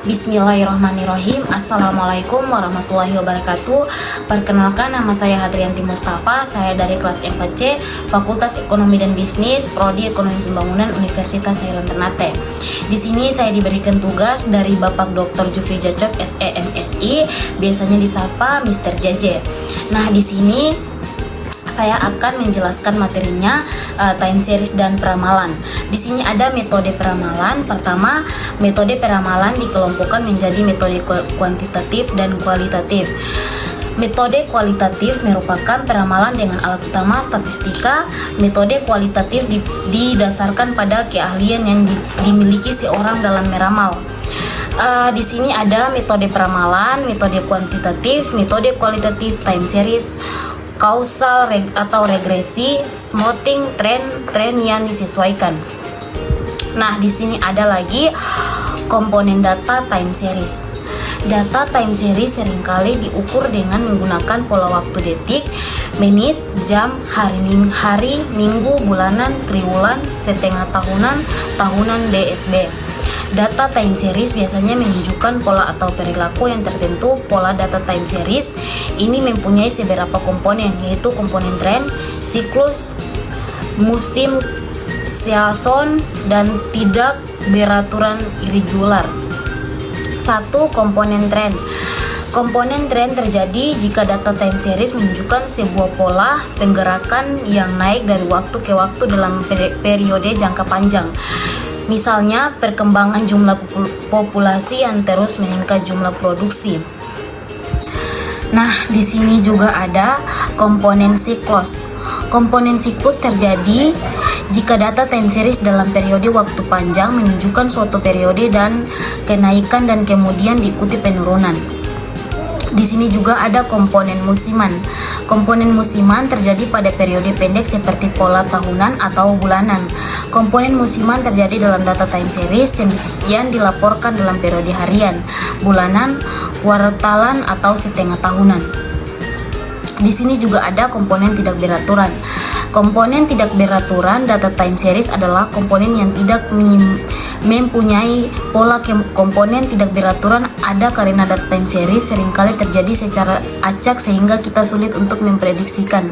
Bismillahirrahmanirrahim. Assalamualaikum warahmatullahi wabarakatuh. Perkenalkan, nama saya Hadrianti Mustafa. Saya dari kelas 4C, Fakultas Ekonomi dan Bisnis, Prodi Ekonomi Pembangunan, Universitas Hairun Ternate. Di sini saya diberikan tugas dari Bapak Dr. Jufri Jacok, SE MSI, biasanya disapa Mr. JJ. Nah, di sini saya akan menjelaskan materinya, time series dan peramalan. Di sini ada metode peramalan. Pertama, metode peramalan dikelompokkan menjadi metode kuantitatif dan kualitatif. Metode kualitatif merupakan peramalan dengan alat utama statistika. Metode kualitatif didasarkan pada keahlian yang dimiliki seorang dalam meramal. Di sini ada metode peramalan, metode kuantitatif, metode kualitatif, time series, kausal atau regresi, smoothing, tren yang disesuaikan. Nah, di sini ada lagi komponen data time series. Data time series seringkali diukur dengan menggunakan pola waktu detik, menit, jam, hari, minggu, bulanan, triwulan, setengah tahunan, DSB. Data time series biasanya menunjukkan pola atau perilaku yang tertentu. Pola data time series ini mempunyai beberapa komponen, yaitu komponen tren, siklus, musim, season, dan tidak beraturan irregular. 1. Komponen tren. Komponen tren terjadi jika data time series menunjukkan sebuah pola penggerakan yang naik dari waktu ke waktu dalam periode jangka panjang. Misalnya, perkembangan jumlah populasi yang terus meningkat jumlah produksi. Nah, di sini juga ada komponen siklus. Komponen siklus terjadi jika data time series dalam periode waktu panjang menunjukkan suatu periode dan kenaikan dan kemudian diikuti penurunan. Di sini juga ada komponen musiman. Komponen musiman terjadi pada periode pendek seperti pola tahunan atau bulanan. Komponen musiman terjadi dalam data time series yang dilaporkan dalam periode harian, bulanan, kuartalan, atau setengah tahunan. Di sini juga ada komponen tidak beraturan. Komponen tidak beraturan data time series adalah komponen yang tidak mempunyai pola. Komponen tidak beraturan ada karena data time series seringkali terjadi secara acak sehingga kita sulit untuk memprediksikan.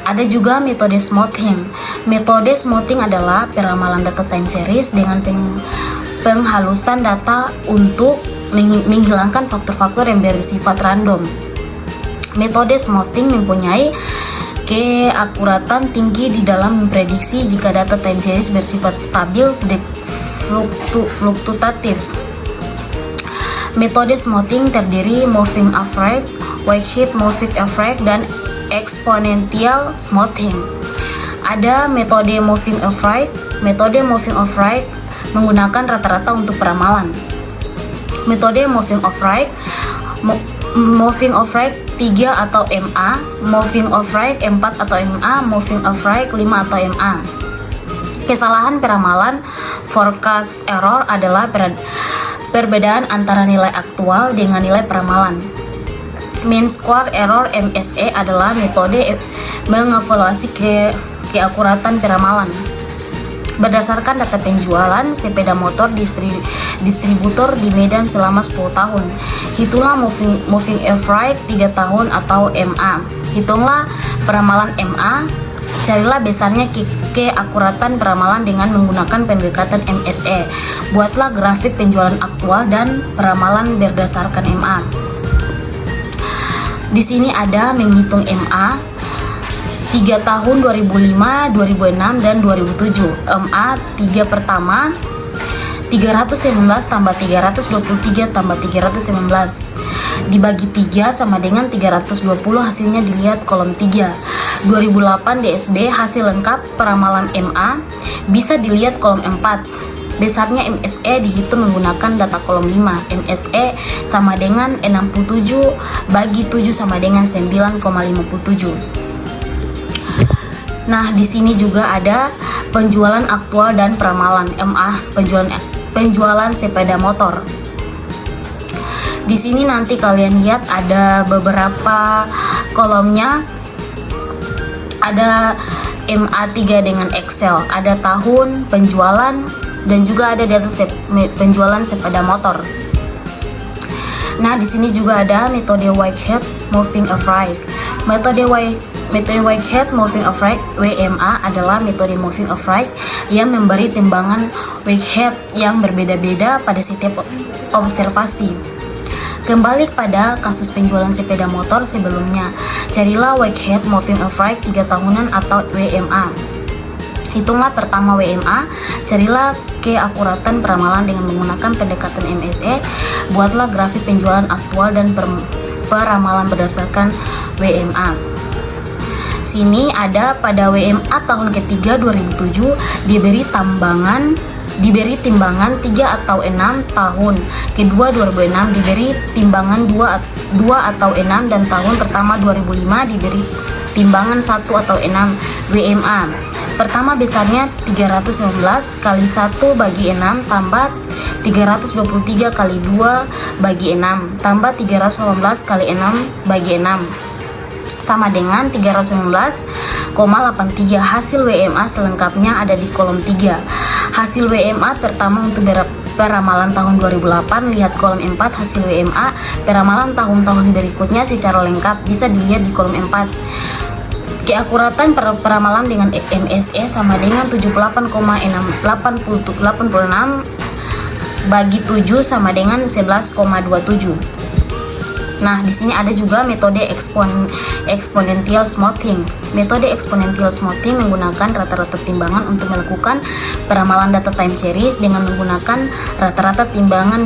Ada juga metode smoothing. Metode smoothing adalah peramalan data time series dengan penghalusan data untuk menghilangkan faktor-faktor yang bersifat random. Metode smoothing mempunyai keakuratan tinggi di dalam memprediksi jika data time series bersifat stabil dan fluktuatif. Metode smoothing terdiri moving average, weighted moving average, dan exponential smoothing. Ada metode moving average. Metode moving average menggunakan rata-rata untuk peramalan. Metode moving average 3 atau MA, moving average 4 atau MA, moving average 5 atau MA. Kesalahan peramalan forecast error adalah perbedaan antara nilai aktual dengan nilai peramalan. Mean square error MSE adalah metode mengevaluasi keakuratan peramalan. Berdasarkan data penjualan sepeda motor distributor di Medan selama 10 tahun. Hitunglah moving average 3 tahun atau MA. Hitunglah peramalan MA. Carilah besarnya keakuratan peramalan dengan menggunakan pendekatan MSE. Buatlah grafik penjualan aktual dan peramalan berdasarkan MA. Di sini ada menghitung MA 3 tahun 2005, 2006, dan 2007. MA 3 pertama 319 tambah 323 tambah 319 dibagi 3 sama dengan 320, hasilnya dilihat kolom 3. 2008 DSB hasil lengkap peramalan MA bisa dilihat kolom 4. Besarnya MSE dihitung menggunakan data kolom 5. MSE sama dengan 67 bagi 7 sama dengan 9,57. Nah, di sini juga ada penjualan aktual dan peramalan MA, penjualan sepeda motor. Di sini nanti kalian lihat ada beberapa kolomnya. Ada MA3 dengan Excel, ada tahun penjualan, dan juga ada data penjualan sepeda motor. Nah, di sini juga ada metode Whitehead Moving Average. Metode Whitehead Moving Average (WMA) adalah metode moving average yang memberi timbangan Whitehead yang berbeda-beda pada setiap observasi. Kembali pada kasus penjualan sepeda motor sebelumnya, carilah Whitehead Moving Average 3 tahunan atau WMA. Hitunglah pertama WMA, carilah keakuratan peramalan dengan menggunakan pendekatan MSE, buatlah grafik penjualan aktual dan peramalan berdasarkan WMA. Sini ada pada WMA tahun ketiga 2007 diberi timbangan 3 atau 6, tahun kedua 2006 diberi timbangan 2 atau 6, dan tahun pertama 2005 diberi timbangan 1 atau 6 WMA. Pertama besarnya 319 kali 1 bagi 6 tambah 323 kali 2 bagi 6 tambah 319 kali 6 bagi 6 sama dengan 319,83. Hasil WMA selengkapnya ada di kolom 3. Hasil WMA pertama untuk peramalan tahun 2008, lihat kolom 4. Hasil WMA peramalan tahun-tahun berikutnya secara lengkap bisa dilihat di kolom 4. Keakuratan peramalan dengan MSE sama dengan 78,86 bagi 7 sama dengan 11,27. Nah, di sini ada juga metode exponential smoothing. Metode exponential smoothing menggunakan rata-rata timbangan untuk melakukan peramalan data time series dengan menggunakan rata-rata timbangan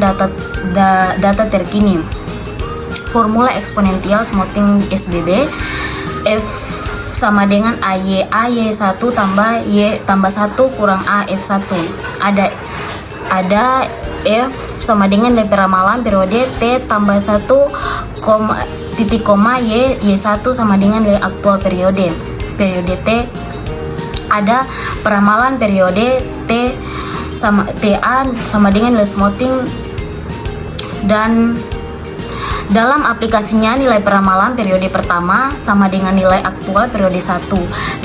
data terkini. Formula exponential smoothing SBB F sama dengan AY1 tambah Y tambah 1 kurang A F1. Ada F sama dengan nilai peramalan periode T tambah 1 titik koma Y1 sama dengan nilai aktual periode T. Ada peramalan periode T sama TA sama dengan nilai smoothing, dan dalam aplikasinya nilai peramalan periode pertama sama dengan nilai aktual periode 1.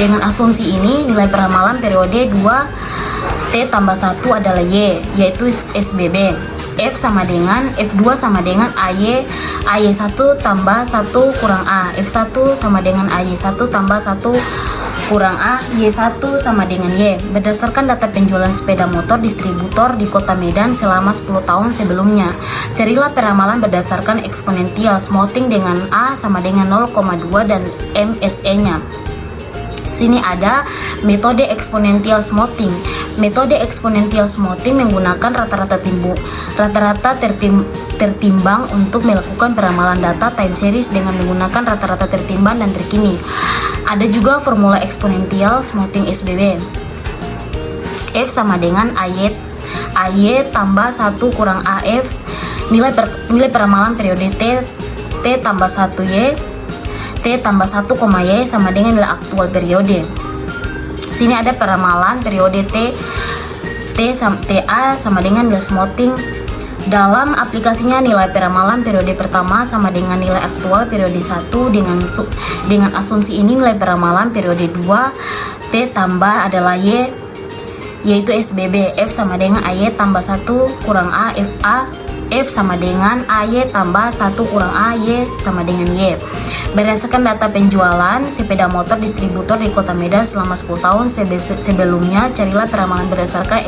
Dengan asumsi ini nilai peramalan periode 2 T tambah 1 adalah Y, yaitu SBB. F2 sama dengan AY1 tambah 1 kurang A. F1 sama dengan AY1 tambah 1 kurang A. Y1 sama dengan Y. Berdasarkan data penjualan sepeda motor distributor di Kota Medan selama 10 tahun sebelumnya, carilah peramalan berdasarkan exponential smoothing dengan A sama dengan 0,2 dan MSE-nya. Sini ada metode exponential smoothing. Metode exponential smoothing menggunakan rata-rata tertimbang untuk melakukan peramalan data time series dengan menggunakan rata-rata tertimbang dan terkini. Ada juga formula exponential smoothing SBB. F sama dengan AY tambah 1 kurang AF. Nilai peramalan periode T tambah 1 Y. T tambah 1, Y sama dengan nilai aktual periode. Sini ada peramalan periode TA sama dengan nilai smoothing. Dalam aplikasinya nilai peramalan periode pertama sama dengan nilai aktual periode 1. Dengan asumsi ini nilai peramalan periode 2 T tambah adalah Y, yaitu SBB. F sama dengan AY tambah 1 kurang A FA. F sama dengan AY tambah 1 kurang A Y sama dengan Y. Berdasarkan data penjualan sepeda motor distributor di Kota Medan selama 10 tahun sebelumnya, carilah peramalan berdasarkan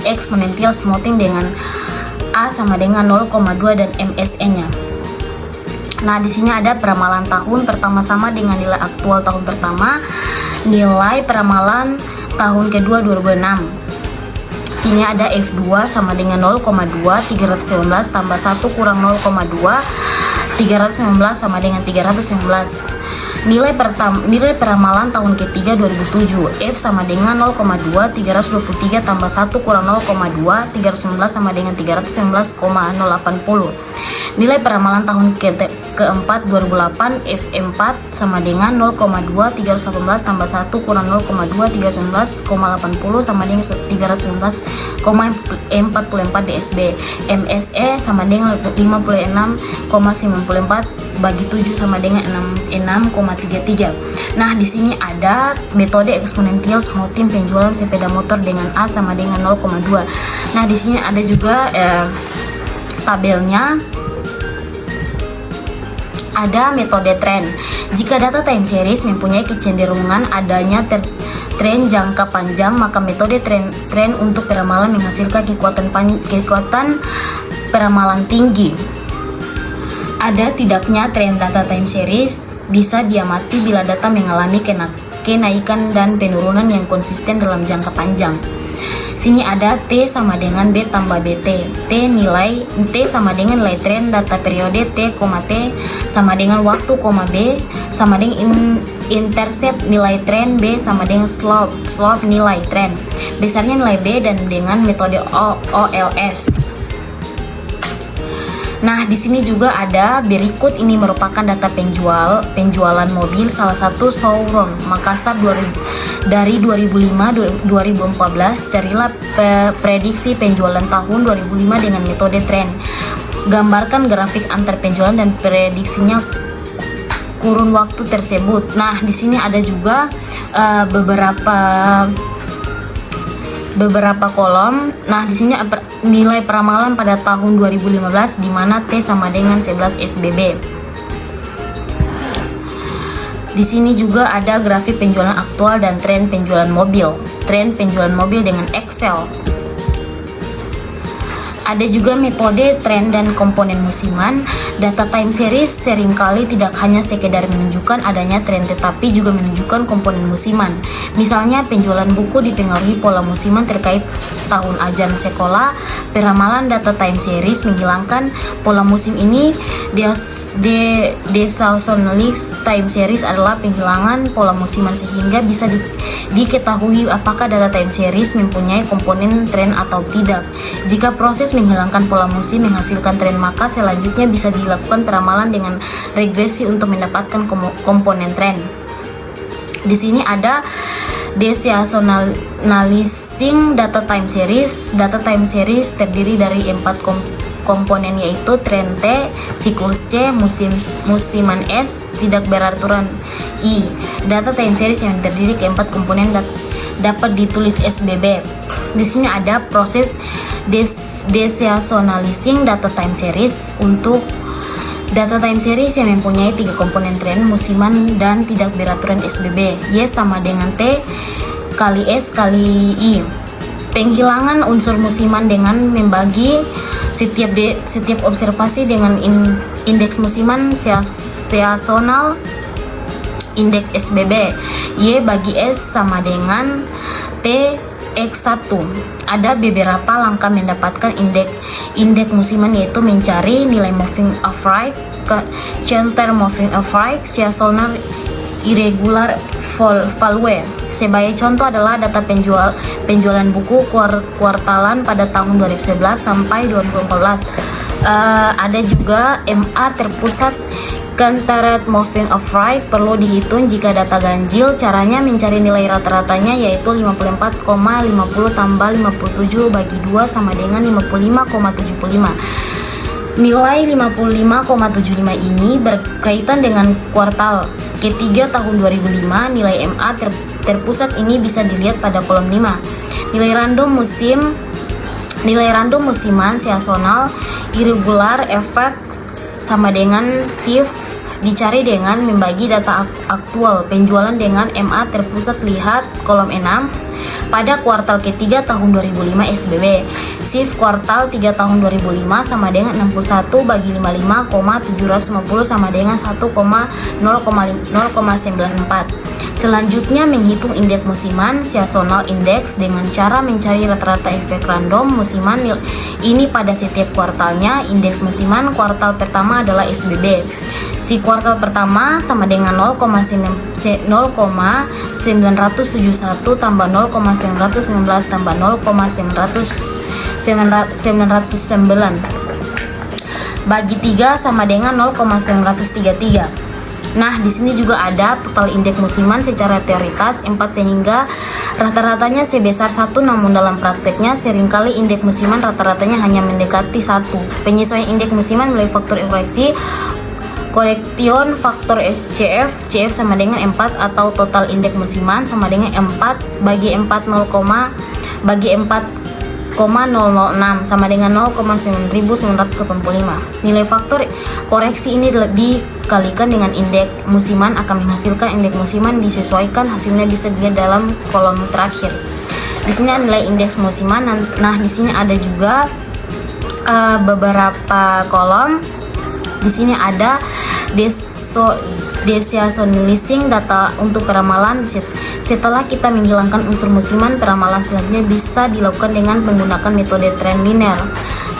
exponential smoothing dengan A sama dengan 0,2 dan MSE-nya. Nah, di sini ada peramalan tahun pertama sama dengan nilai aktual tahun pertama, nilai peramalan tahun kedua 2006. Sini ada F2 sama dengan 0,2, 319 tambah 1 kurang 0,2, 319 sama dengan 319. Nilai peramalan tahun ketiga 2007. F sama dengan 0,2, 323 tambah 1 kurang 0,2, 319 sama dengan 319,080. Nilai peramalan tahun keempat 2008. F4 sama dengan 0,2, 318 tambah 1 kurang 0,2, 319,80 sama dengan 319,44 DSB. MSE sama dengan 56,94 bagi 7 sama dengan 6,33. Nah, di sini ada metode exponential smoothing penjualan sepeda motor dengan A sama dengan 0,2. Nah, di sini ada juga tabelnya Ada metode tren. Jika data time series mempunyai kecenderungan adanya tren jangka panjang, maka metode tren untuk peramalan menghasilkan kekuatan peramalan tinggi. Ada tidaknya tren data time series bisa diamati bila data mengalami kenaikan dan penurunan yang konsisten dalam jangka panjang. Sini ada T sama dengan B tambah BT. T sama dengan nilai tren data periode T, T sama dengan waktu, B sama dengan intercept nilai tren, B sama dengan slope nilai tren. Besarnya nilai B dan dengan metode OLS. Nah, di sini juga ada berikut ini merupakan data penjualan mobil salah satu showroom Makassar dari 2005-2014. Carilah prediksi penjualan tahun 2005 dengan metode tren. Gambarkan grafik antar penjualan dan prediksinya kurun waktu tersebut. Nah, di sini ada juga beberapa kolom. Nah, di sini nilai peramalan pada tahun 2015 di mana T sama dengan 11 SBB. Di sini juga ada grafik penjualan aktual dan tren penjualan mobil. Tren penjualan mobil dengan Excel. Ada juga metode tren dan komponen musiman. Data time series seringkali tidak hanya sekedar menunjukkan adanya tren tetapi juga menunjukkan komponen musiman. Misalnya penjualan buku dipengaruhi pola musiman terkait tahun ajaran sekolah. Peramalan data time series menghilangkan pola musim ini. Seasonalist time series adalah penghilangan pola musiman sehingga bisa diketahui apakah data time series mempunyai komponen tren atau tidak. Jika proses menghilangkan pola musim menghasilkan tren, maka selanjutnya bisa dilakukan peramalan dengan regresi untuk mendapatkan komponen tren. Di sini ada deseasonalizing data time series. Data time series terdiri dari 4 komponen yaitu tren T, siklus C, musiman S, tidak beraturan I. Data time series yang terdiri keempat komponen dapat ditulis SBB. Di sini ada proses deseasonalizing data time series. Untuk data time series yang mempunyai 3 komponen tren, musiman, dan tidak beraturan SBB, Y sama dengan T kali S kali I. Penghilangan unsur musiman dengan membagi setiap observasi dengan indeks musiman seasonal indeks SBB. Y bagi S sama dengan T X1. Ada beberapa langkah mendapatkan indeks musiman, yaitu mencari nilai moving average, counter moving average, seasonal irregular value. Sebagai contoh adalah data penjualan buku kuartalan pada tahun 2011 sampai 2014. Ada juga MA terpusat counter moving average perlu dihitung jika data ganjil. Caranya mencari nilai rata-ratanya yaitu 54,50 tambah 57 bagi 2 sama dengan 55,75. Nilai 55,75 ini berkaitan dengan kuartal ketiga tahun 2005. Nilai MA terpusat ini bisa dilihat pada kolom 5. Nilai random musiman seasonal irregular effect sama dengan shift dicari dengan membagi data aktual penjualan dengan MA terpusat. Lihat kolom 6. Pada kuartal ketiga tahun 2005 SBB, shift kuartal 3 tahun 2005 sama dengan 61 bagi 55,750 sama dengan 1,0,94. Selanjutnya menghitung indeks musiman seasonal index dengan cara mencari rata-rata efek random musiman ini pada setiap kuartalnya. Indeks musiman kuartal pertama adalah SBB. Si kuartal pertama sama dengan 0,971 tambah 0,919 tambah 0,909 bagi 3 sama dengan 0,933. Nah, di sini juga ada total indeks musiman secara teoritas 4 sehingga rata-ratanya sebesar 1, namun dalam prakteknya seringkali indeks musiman rata-ratanya hanya mendekati 1. Penyesuaian indeks musiman melalui faktor koreksi korektion faktor CF sama dengan 4 atau total indeks musiman sama dengan 4 bagi 4 bagi 4 sama dengan 0,9985. Nilai faktor koreksi ini dikalikan dengan indeks musiman akan menghasilkan indeks musiman disesuaikan, hasilnya bisa dilihat dalam kolom terakhir. Di sini nilai indeks musiman. Nah, di sini ada juga beberapa kolom. Di sini ada deseasonalising data untuk peramalan. Setelah kita menghilangkan unsur musiman, peramalan selanjutnya bisa dilakukan dengan menggunakan metode trend linear.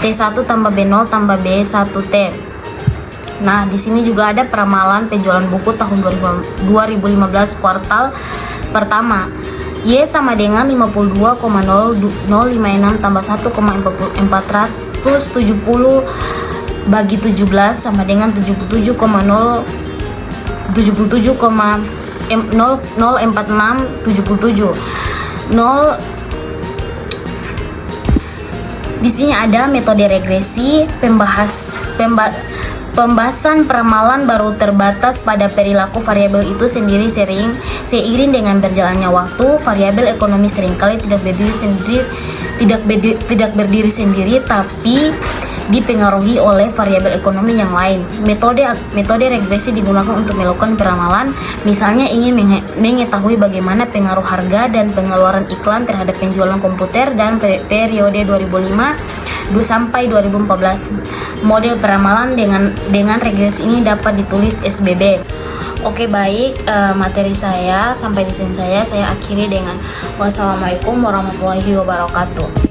T1 tambah B0 tambah B1T. Nah, di sini juga ada peramalan penjualan buku tahun 2015 kuartal pertama. Y sama dengan 52,0056 tambah 1,470 bagi 17 sama dengan 0,4677. Di sini ada metode regresi, pembahasan peramalan baru terbatas pada perilaku variabel itu sendiri. Seiring dengan berjalannya waktu, variabel ekonomi seringkali tidak berdiri sendiri, tapi dipengaruhi oleh variabel ekonomi yang lain. Metode regresi digunakan untuk melakukan peramalan, misalnya ingin mengetahui bagaimana pengaruh harga dan pengeluaran iklan terhadap penjualan komputer dan periode 2005 sampai 2014. Model peramalan dengan regresi ini dapat ditulis SBB. Oke, baik, materi saya sampai di sini saya akhiri dengan wassalamualaikum warahmatullahi wabarakatuh.